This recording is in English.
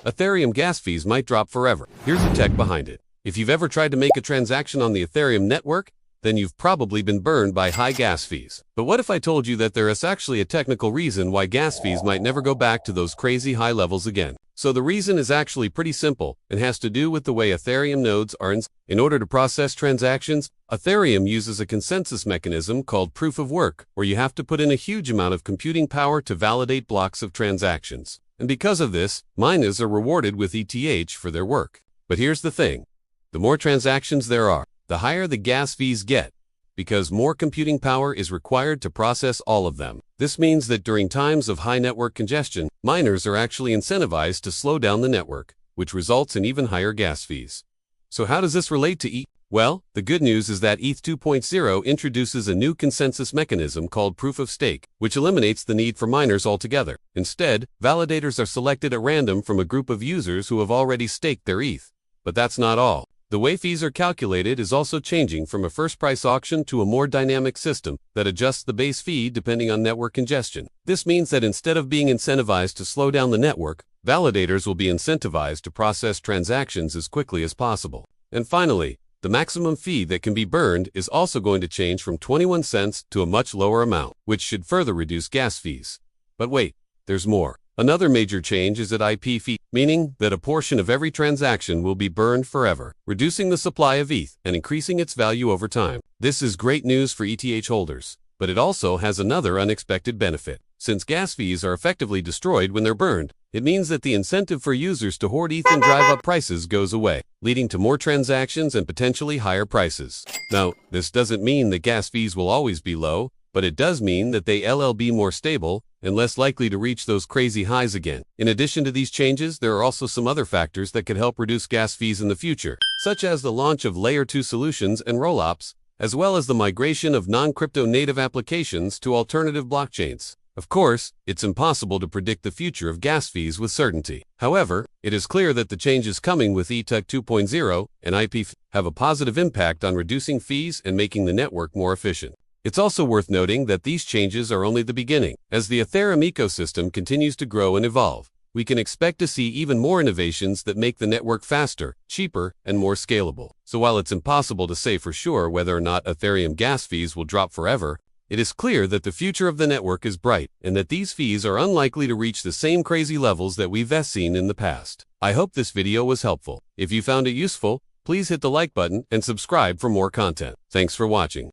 Ethereum gas fees might drop forever. Here's the tech behind it. If you've ever tried to make a transaction on the Ethereum network, then you've probably been burned by high gas fees. But what if I told you that there is actually a technical reason why gas fees might never go back to those crazy high levels again? So the reason is actually pretty simple and has to do with the way Ethereum nodes are in order to process transactions. Ethereum uses a consensus mechanism called proof of work, where you have to put in a huge amount of computing power to validate blocks of transactions. And because of this, miners are rewarded with ETH for their work. But here's the thing. The more transactions there are, the higher the gas fees get, because more computing power is required to process all of them. This means that during times of high network congestion, miners are actually incentivized to slow down the network, which results in even higher gas fees. So how does this relate to ETH? Well, the good news is that ETH 2.0 introduces a new consensus mechanism called proof of stake, which eliminates the need for miners altogether. Instead, validators are selected at random from a group of users who have already staked their ETH. But that's not all. The way fees are calculated is also changing from a first price auction to a more dynamic system that adjusts the base fee depending on network congestion. This means that instead of being incentivized to slow down the network, validators will be incentivized to process transactions as quickly as possible. And finally, the maximum fee that can be burned is also going to change from 21 cents to a much lower amount, which should further reduce gas fees. But wait, there's more. Another major change is at IP fee, meaning that a portion of every transaction will be burned forever, reducing the supply of ETH and increasing its value over time. This is great news for ETH holders, but it also has another unexpected benefit. Since gas fees are effectively destroyed when they're burned, it means that the incentive for users to hoard ETH and drive up prices goes away, leading to more transactions and potentially higher prices. Now, this doesn't mean that gas fees will always be low, but it does mean that they'll be more stable and less likely to reach those crazy highs again. In addition to these changes, there are also some other factors that could help reduce gas fees in the future, such as the launch of Layer 2 solutions and rollups, as well as the migration of non-crypto native applications to alternative blockchains. Of course, it's impossible to predict the future of gas fees with certainty. However, it is clear that the changes coming with ETH 2.0 and IP have a positive impact on reducing fees and making the network more efficient. It's also worth noting that these changes are only the beginning. As the Ethereum ecosystem continues to grow and evolve, we can expect to see even more innovations that make the network faster, cheaper, and more scalable. So while it's impossible to say for sure whether or not Ethereum gas fees will drop forever, it is clear that the future of the network is bright and that these fees are unlikely to reach the same crazy levels that we've seen in the past. I hope this video was helpful. If you found it useful, please hit the like button and subscribe for more content. Thanks for watching.